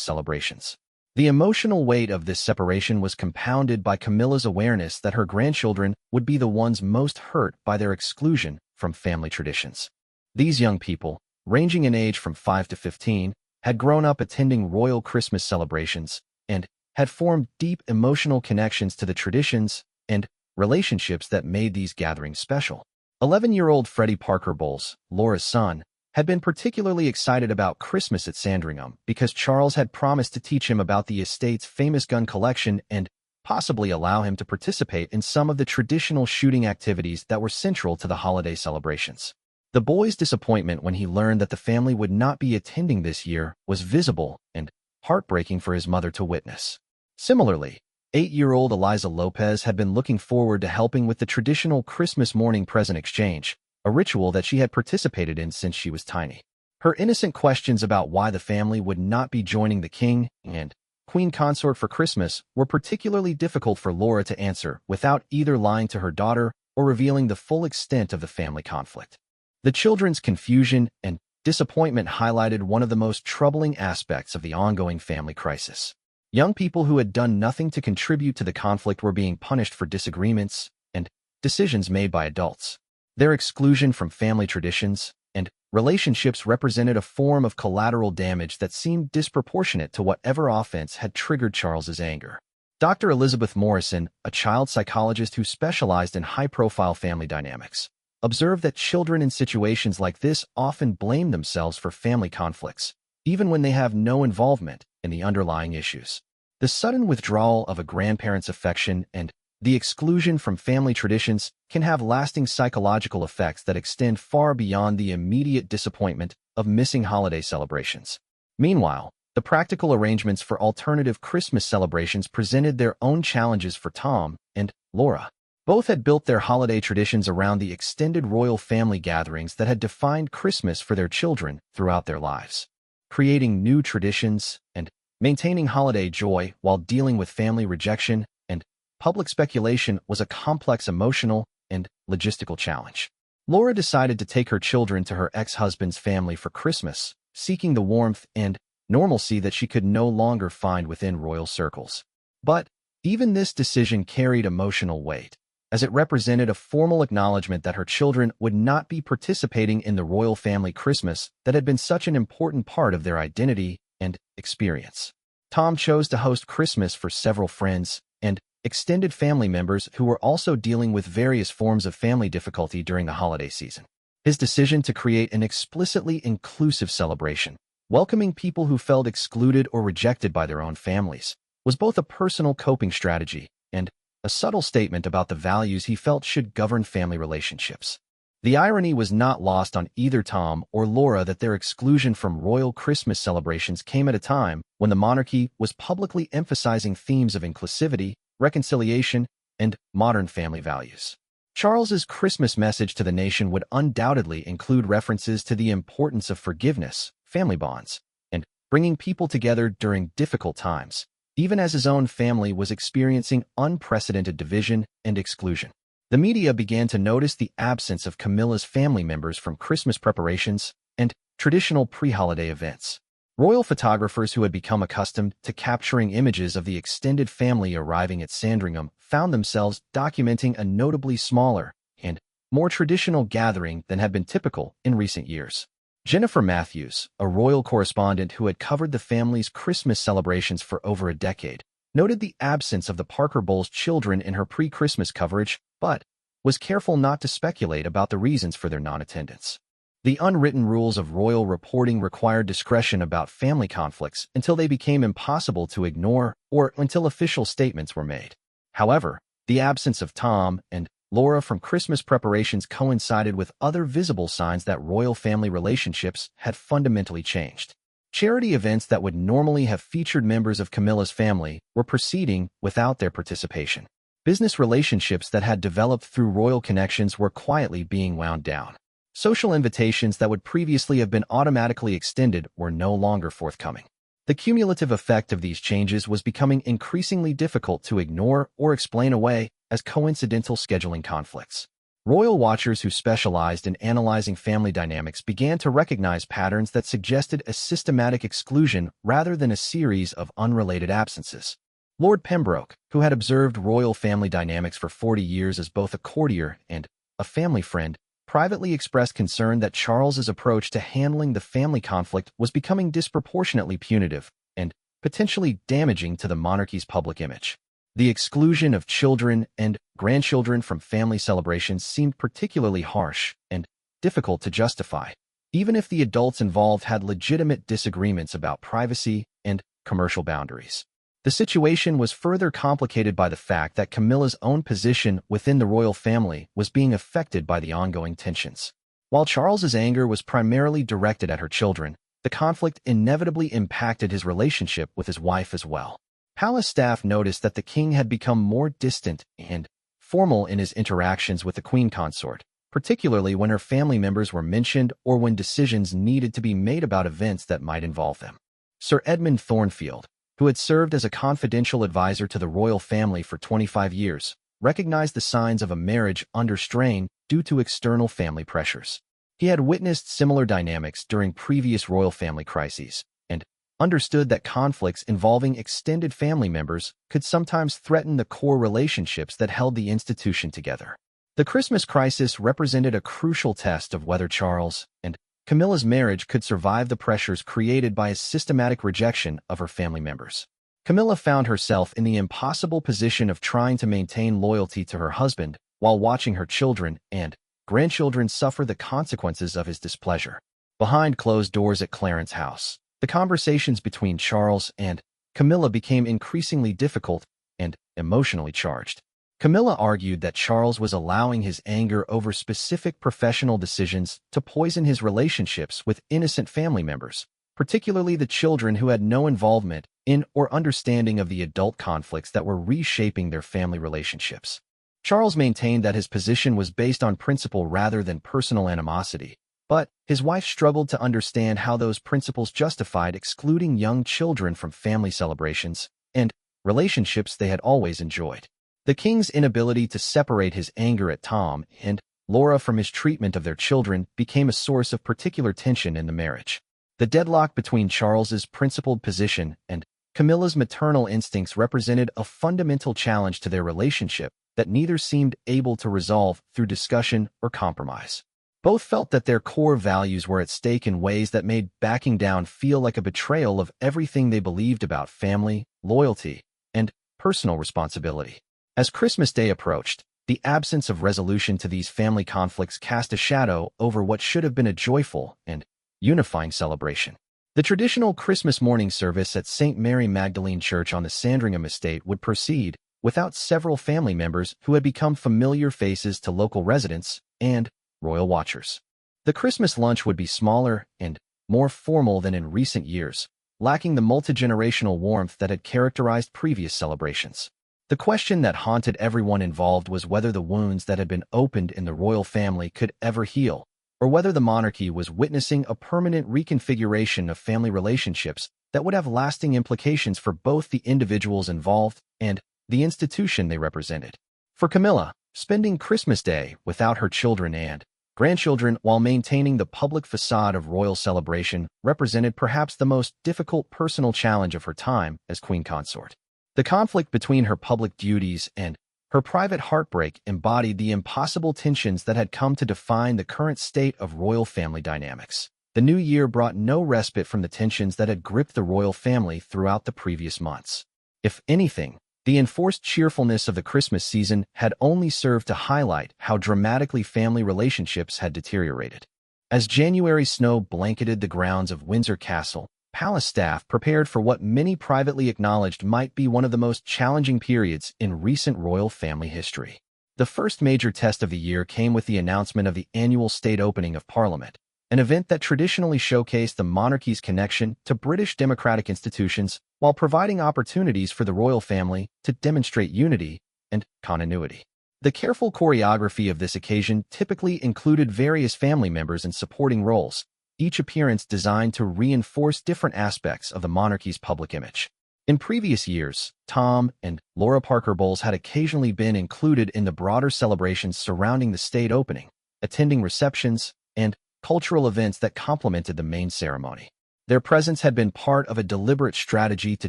celebrations. The emotional weight of this separation was compounded by Camilla's awareness that her grandchildren would be the ones most hurt by their exclusion from family traditions. These young people, ranging in age from 5 to 15, had grown up attending royal Christmas celebrations and had formed deep emotional connections to the traditions and relationships that made these gatherings special. 11-year-old Freddie Parker Bowles, Laura's son, had been particularly excited about Christmas at Sandringham because Charles had promised to teach him about the estate's famous gun collection and possibly allow him to participate in some of the traditional shooting activities that were central to the holiday celebrations. The boy's disappointment when he learned that the family would not be attending this year was visible and heartbreaking for his mother to witness. Similarly, 8-year-old Eliza Lopez had been looking forward to helping with the traditional Christmas morning present exchange, a ritual that she had participated in since she was tiny. Her innocent questions about why the family would not be joining the king and queen consort for Christmas were particularly difficult for Laura to answer without either lying to her daughter or revealing the full extent of the family conflict. The children's confusion and disappointment highlighted one of the most troubling aspects of the ongoing family crisis. Young people who had done nothing to contribute to the conflict were being punished for disagreements and decisions made by adults. Their exclusion from family traditions and relationships represented a form of collateral damage that seemed disproportionate to whatever offense had triggered Charles's anger. Dr. Elizabeth Morrison, a child psychologist who specialized in high-profile family dynamics, observed that children in situations like this often blame themselves for family conflicts, even when they have no involvement in the underlying issues. The sudden withdrawal of a grandparent's affection and the exclusion from family traditions can have lasting psychological effects that extend far beyond the immediate disappointment of missing holiday celebrations. Meanwhile, the practical arrangements for alternative Christmas celebrations presented their own challenges for Tom and Laura. Both had built their holiday traditions around the extended royal family gatherings that had defined Christmas for their children throughout their lives. Creating new traditions and maintaining holiday joy while dealing with family rejection and public speculation was a complex emotional and logistical challenge. Laura decided to take her children to her ex-husband's family for Christmas, seeking the warmth and normalcy that she could no longer find within royal circles. But even this decision carried emotional weight, as it represented a formal acknowledgement that her children would not be participating in the royal family Christmas that had been such an important part of their identity and experience. Tom chose to host Christmas for several friends and extended family members who were also dealing with various forms of family difficulty during the holiday season. His decision to create an explicitly inclusive celebration, welcoming people who felt excluded or rejected by their own families, was both a personal coping strategy and a subtle statement about the values he felt should govern family relationships. The irony was not lost on either Tom or Laura that their exclusion from royal Christmas celebrations came at a time when the monarchy was publicly emphasizing themes of inclusivity, reconciliation, and modern family values. Charles's Christmas message to the nation would undoubtedly include references to the importance of forgiveness, family bonds, and bringing people together during difficult times, even as his own family was experiencing unprecedented division and exclusion. The media began to notice the absence of Camilla's family members from Christmas preparations and traditional pre-holiday events. Royal photographers who had become accustomed to capturing images of the extended family arriving at Sandringham found themselves documenting a notably smaller and more traditional gathering than had been typical in recent years. Jennifer Matthews, a royal correspondent who had covered the family's Christmas celebrations for over a decade, noted the absence of the Parker Bowles children in her pre-Christmas coverage, but was careful not to speculate about the reasons for their non-attendance. The unwritten rules of royal reporting required discretion about family conflicts until they became impossible to ignore or until official statements were made. However, the absence of Tom and Laura from Christmas preparations coincided with other visible signs that royal family relationships had fundamentally changed. Charity events that would normally have featured members of Camilla's family were proceeding without their participation. Business relationships that had developed through royal connections were quietly being wound down. Social invitations that would previously have been automatically extended were no longer forthcoming. The cumulative effect of these changes was becoming increasingly difficult to ignore or explain away as coincidental scheduling conflicts. Royal watchers who specialized in analyzing family dynamics began to recognize patterns that suggested a systematic exclusion rather than a series of unrelated absences. Lord Pembroke, who had observed royal family dynamics for 40 years as both a courtier and a family friend, privately expressed concern that Charles's approach to handling the family conflict was becoming disproportionately punitive and potentially damaging to the monarchy's public image. The exclusion of children and grandchildren from family celebrations seemed particularly harsh and difficult to justify, even if the adults involved had legitimate disagreements about privacy and commercial boundaries. The situation was further complicated by the fact that Camilla's own position within the royal family was being affected by the ongoing tensions. While Charles's anger was primarily directed at her children, the conflict inevitably impacted his relationship with his wife as well. Palace staff noticed that the king had become more distant and formal in his interactions with the queen consort, particularly when her family members were mentioned or when decisions needed to be made about events that might involve them. Sir Edmund Thornfield, who had served as a confidential advisor to the royal family for 25 years, recognized the signs of a marriage under strain due to external family pressures. He had witnessed similar dynamics during previous royal family crises and understood that conflicts involving extended family members could sometimes threaten the core relationships that held the institution together. The Christmas crisis represented a crucial test of whether Charles and Camilla's marriage could survive the pressures created by his systematic rejection of her family members. Camilla found herself in the impossible position of trying to maintain loyalty to her husband while watching her children and grandchildren suffer the consequences of his displeasure. Behind closed doors at Clarence House, the conversations between Charles and Camilla became increasingly difficult and emotionally charged. Camilla argued that Charles was allowing his anger over specific professional decisions to poison his relationships with innocent family members, particularly the children who had no involvement in or understanding of the adult conflicts that were reshaping their family relationships. Charles maintained that his position was based on principle rather than personal animosity, but his wife struggled to understand how those principles justified excluding young children from family celebrations and relationships they had always enjoyed. The king's inability to separate his anger at Tom and Laura from his treatment of their children became a source of particular tension in the marriage. The deadlock between Charles's principled position and Camilla's maternal instincts represented a fundamental challenge to their relationship that neither seemed able to resolve through discussion or compromise. Both felt that their core values were at stake in ways that made backing down feel like a betrayal of everything they believed about family, loyalty, and personal responsibility. As Christmas Day approached, the absence of resolution to these family conflicts cast a shadow over what should have been a joyful and unifying celebration. The traditional Christmas morning service at St. Mary Magdalene Church on the Sandringham estate would proceed without several family members who had become familiar faces to local residents and royal watchers. The Christmas lunch would be smaller and more formal than in recent years, lacking the multi-generational warmth that had characterized previous celebrations. The question that haunted everyone involved was whether the wounds that had been opened in the royal family could ever heal, or whether the monarchy was witnessing a permanent reconfiguration of family relationships that would have lasting implications for both the individuals involved and the institution they represented. For Camilla, spending Christmas Day without her children and grandchildren while maintaining the public facade of royal celebration represented perhaps the most difficult personal challenge of her time as queen consort. The conflict between her public duties and her private heartbreak embodied the impossible tensions that had come to define the current state of royal family dynamics. The new year brought no respite from the tensions that had gripped the royal family throughout the previous months. If anything, the enforced cheerfulness of the Christmas season had only served to highlight how dramatically family relationships had deteriorated. As January snow blanketed the grounds of Windsor Castle, palace staff prepared for what many privately acknowledged might be one of the most challenging periods in recent royal family history. The first major test of the year came with the announcement of the annual state opening of Parliament, an event that traditionally showcased the monarchy's connection to British democratic institutions while providing opportunities for the royal family to demonstrate unity and continuity. The careful choreography of this occasion typically included various family members in supporting roles, each appearance designed to reinforce different aspects of the monarchy's public image. In previous years, Tom and Laura Parker Bowles had occasionally been included in the broader celebrations surrounding the state opening, attending receptions and cultural events that complemented the main ceremony. Their presence had been part of a deliberate strategy to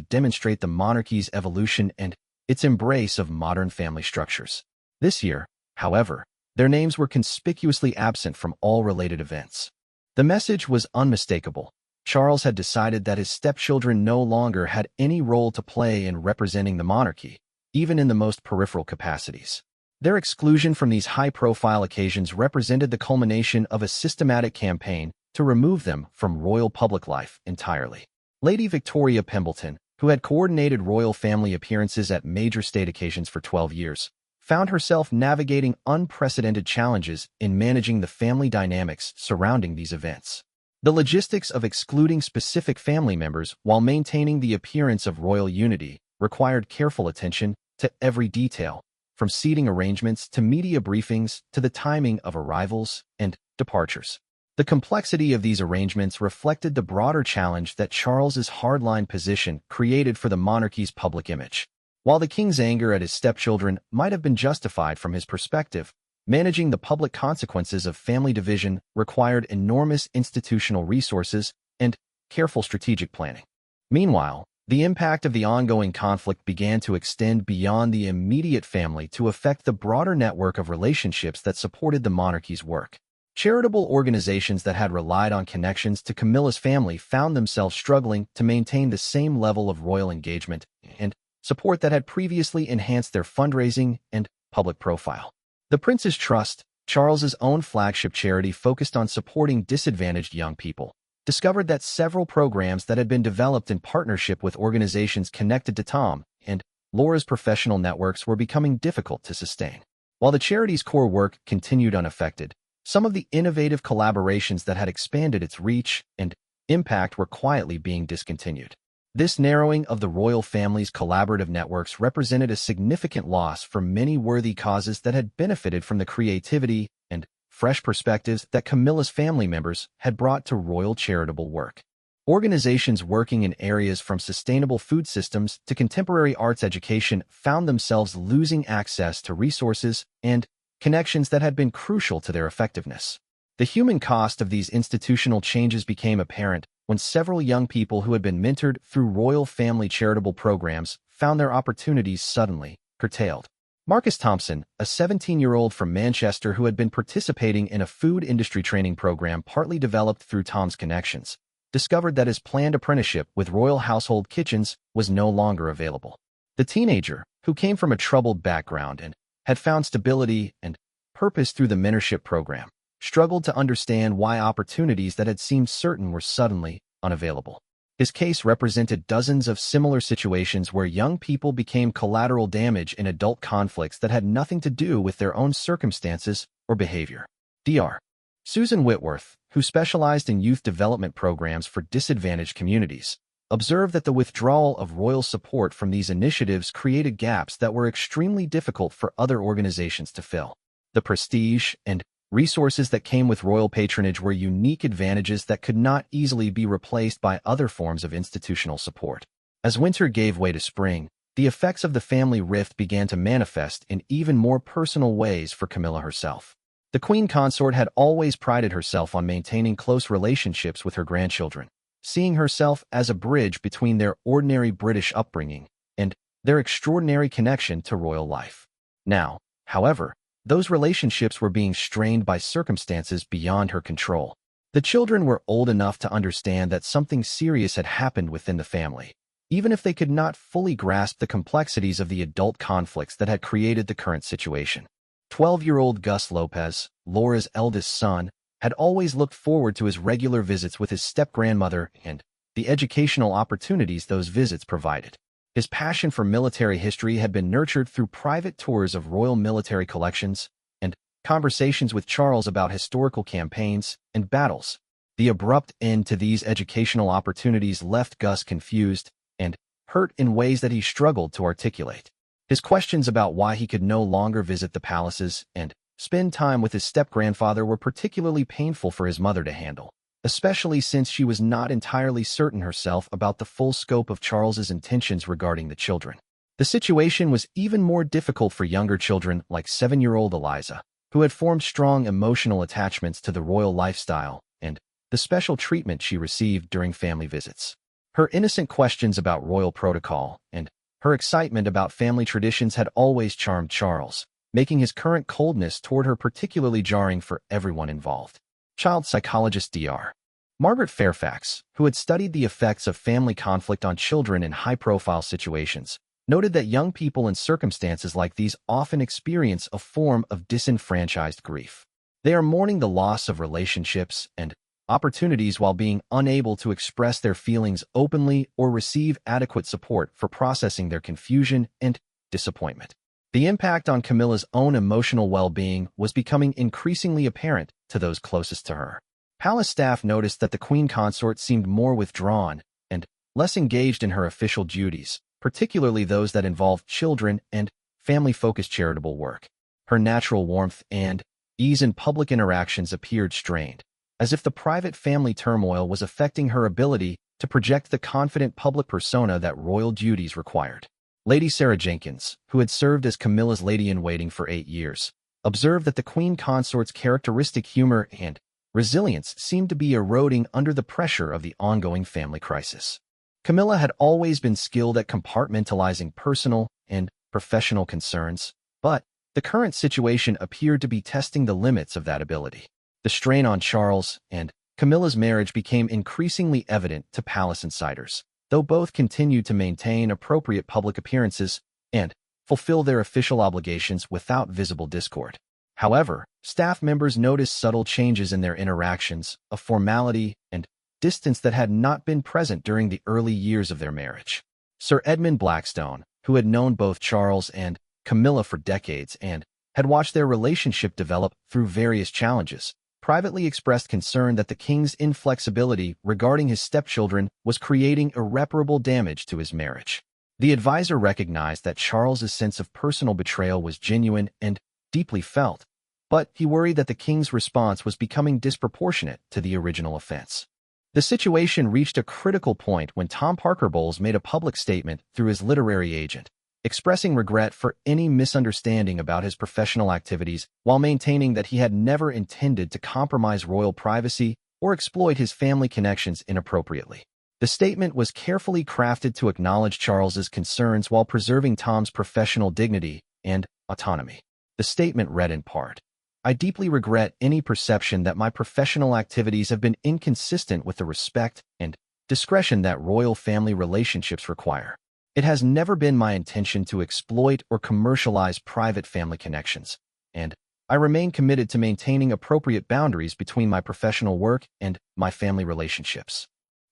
demonstrate the monarchy's evolution and its embrace of modern family structures. This year, however, their names were conspicuously absent from all related events. The message was unmistakable. Charles had decided that his stepchildren no longer had any role to play in representing the monarchy, even in the most peripheral capacities. Their exclusion from these high-profile occasions represented the culmination of a systematic campaign to remove them from royal public life entirely. Lady Victoria Pemberton, who had coordinated royal family appearances at major state occasions for 12 years, found herself navigating unprecedented challenges in managing the family dynamics surrounding these events. The logistics of excluding specific family members while maintaining the appearance of royal unity required careful attention to every detail, from seating arrangements to media briefings to the timing of arrivals and departures. The complexity of these arrangements reflected the broader challenge that Charles's hardline position created for the monarchy's public image. While the king's anger at his stepchildren might have been justified from his perspective, managing the public consequences of family division required enormous institutional resources and careful strategic planning. Meanwhile, the impact of the ongoing conflict began to extend beyond the immediate family to affect the broader network of relationships that supported the monarchy's work. Charitable organizations that had relied on connections to Camilla's family found themselves struggling to maintain the same level of royal engagement and support that had previously enhanced their fundraising and public profile. The Prince's Trust, Charles's own flagship charity focused on supporting disadvantaged young people, discovered that several programs that had been developed in partnership with organizations connected to Tom and Laura's professional networks were becoming difficult to sustain. While the charity's core work continued unaffected, some of the innovative collaborations that had expanded its reach and impact were quietly being discontinued. This narrowing of the royal family's collaborative networks represented a significant loss for many worthy causes that had benefited from the creativity and fresh perspectives that Camilla's family members had brought to royal charitable work. Organizations working in areas from sustainable food systems to contemporary arts education found themselves losing access to resources and connections that had been crucial to their effectiveness. The human cost of these institutional changes became apparent when several young people who had been mentored through royal family charitable programs found their opportunities suddenly curtailed. Marcus Thompson, a 17-year-old from Manchester who had been participating in a food industry training program partly developed through Tom's connections, discovered that his planned apprenticeship with Royal Household Kitchens was no longer available. The teenager, who came from a troubled background and had found stability and purpose through the mentorship program, struggled to understand why opportunities that had seemed certain were suddenly unavailable. His case represented dozens of similar situations where young people became collateral damage in adult conflicts that had nothing to do with their own circumstances or behavior. Dr. Susan Whitworth, who specialized in youth development programs for disadvantaged communities, observed that the withdrawal of royal support from these initiatives created gaps that were extremely difficult for other organizations to fill. The prestige and resources that came with royal patronage were unique advantages that could not easily be replaced by other forms of institutional support. As winter gave way to spring, the effects of the family rift began to manifest in even more personal ways for Camilla herself. The Queen Consort had always prided herself on maintaining close relationships with her grandchildren, seeing herself as a bridge between their ordinary British upbringing and their extraordinary connection to royal life. Now, however, those relationships were being strained by circumstances beyond her control. The children were old enough to understand that something serious had happened within the family, even if they could not fully grasp the complexities of the adult conflicts that had created the current situation. 12-year-old Gus Lopez, Laura's eldest son, had always looked forward to his regular visits with his step-grandmother and the educational opportunities those visits provided. His passion for military history had been nurtured through private tours of royal military collections and conversations with Charles about historical campaigns and battles. The abrupt end to these educational opportunities left Gus confused and hurt in ways that he struggled to articulate. His questions about why he could no longer visit the palaces and spend time with his step-grandfather were particularly painful for his mother to handle. especially since she was not entirely certain herself about the full scope of Charles's intentions regarding the children. The situation was even more difficult for younger children like 7-year-old Eliza, who had formed strong emotional attachments to the royal lifestyle and the special treatment she received during family visits. Her innocent questions about royal protocol and her excitement about family traditions had always charmed Charles, making his current coldness toward her particularly jarring for everyone involved. Child psychologist Dr. Margaret Fairfax, who had studied the effects of family conflict on children in high-profile situations, noted that young people in circumstances like these often experience a form of disenfranchised grief. They are mourning the loss of relationships and opportunities while being unable to express their feelings openly or receive adequate support for processing their confusion and disappointment. The impact on Camilla's own emotional well-being was becoming increasingly apparent to those closest to her. Palace staff noticed that the queen consort seemed more withdrawn and less engaged in her official duties, particularly those that involved children and family-focused charitable work. Her natural warmth and ease in public interactions appeared strained, as if the private family turmoil was affecting her ability to project the confident public persona that royal duties required. Lady Sarah Jenkins, who had served as Camilla's lady-in-waiting for 8 years, observed that the queen consort's characteristic humor and resilience seemed to be eroding under the pressure of the ongoing family crisis. Camilla had always been skilled at compartmentalizing personal and professional concerns, but the current situation appeared to be testing the limits of that ability. The strain on Charles and Camilla's marriage became increasingly evident to palace insiders, though both continued to maintain appropriate public appearances and fulfill their official obligations without visible discord. However, staff members noticed subtle changes in their interactions, a formality and distance that had not been present during the early years of their marriage. Sir Edmund Blackstone, who had known both Charles and Camilla for decades and had watched their relationship develop through various challenges, privately expressed concern that the king's inflexibility regarding his stepchildren was creating irreparable damage to his marriage. The advisor recognized that Charles's sense of personal betrayal was genuine and deeply felt, but he worried that the king's response was becoming disproportionate to the original offense. The situation reached a critical point when Tom Parker Bowles made a public statement through his literary agent, expressing regret for any misunderstanding about his professional activities while maintaining that he had never intended to compromise royal privacy or exploit his family connections inappropriately. The statement was carefully crafted to acknowledge Charles's concerns while preserving Tom's professional dignity and autonomy. The statement read in part, "I deeply regret any perception that my professional activities have been inconsistent with the respect and discretion that royal family relationships require. It has never been my intention to exploit or commercialize private family connections, and I remain committed to maintaining appropriate boundaries between my professional work and my family relationships."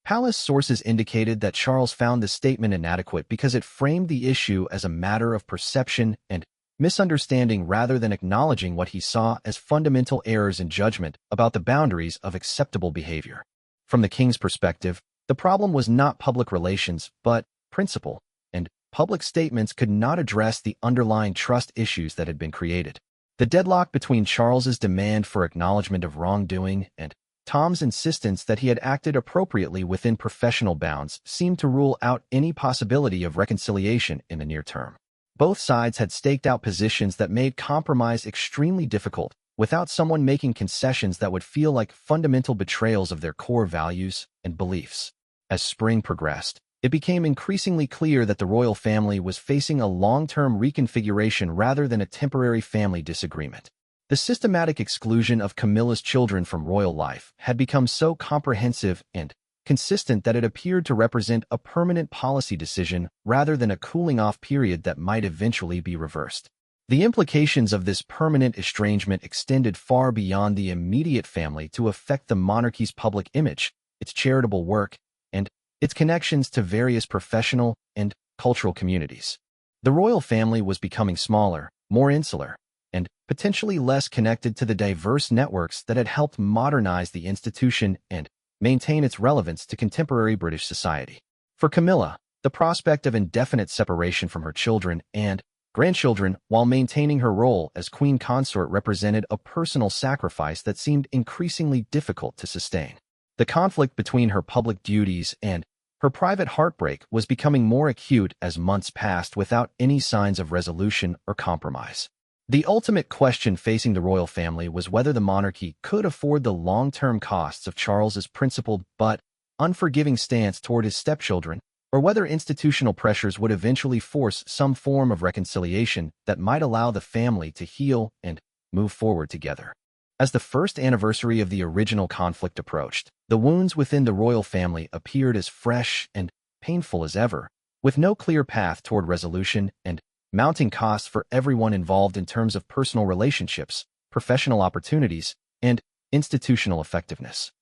Palace sources indicated that Charles found this statement inadequate because it framed the issue as a matter of perception and misunderstanding rather than acknowledging what he saw as fundamental errors in judgment about the boundaries of acceptable behavior. From the king's perspective, the problem was not public relations, but principle, and public statements could not address the underlying trust issues that had been created. The deadlock between Charles's demand for acknowledgement of wrongdoing and Tom's insistence that he had acted appropriately within professional bounds seemed to rule out any possibility of reconciliation in the near term. Both sides had staked out positions that made compromise extremely difficult, without someone making concessions that would feel like fundamental betrayals of their core values and beliefs. As spring progressed, it became increasingly clear that the royal family was facing a long-term reconfiguration rather than a temporary family disagreement. The systematic exclusion of Camilla's children from royal life had become so comprehensive and consistent that it appeared to represent a permanent policy decision rather than a cooling-off period that might eventually be reversed. The implications of this permanent estrangement extended far beyond the immediate family to affect the monarchy's public image, its charitable work, and its connections to various professional and cultural communities. The royal family was becoming smaller, more insular, and potentially less connected to the diverse networks that had helped modernize the institution and maintain its relevance to contemporary British society. For Camilla, the prospect of indefinite separation from her children and grandchildren while maintaining her role as queen consort represented a personal sacrifice that seemed increasingly difficult to sustain. The conflict between her public duties and her private heartbreak was becoming more acute as months passed without any signs of resolution or compromise. The ultimate question facing the royal family was whether the monarchy could afford the long-term costs of Charles's principled but unforgiving stance toward his stepchildren, or whether institutional pressures would eventually force some form of reconciliation that might allow the family to heal and move forward together. As the first anniversary of the original conflict approached, the wounds within the royal family appeared as fresh and painful as ever, with no clear path toward resolution and mounting costs for everyone involved in terms of personal relationships, professional opportunities, and institutional effectiveness.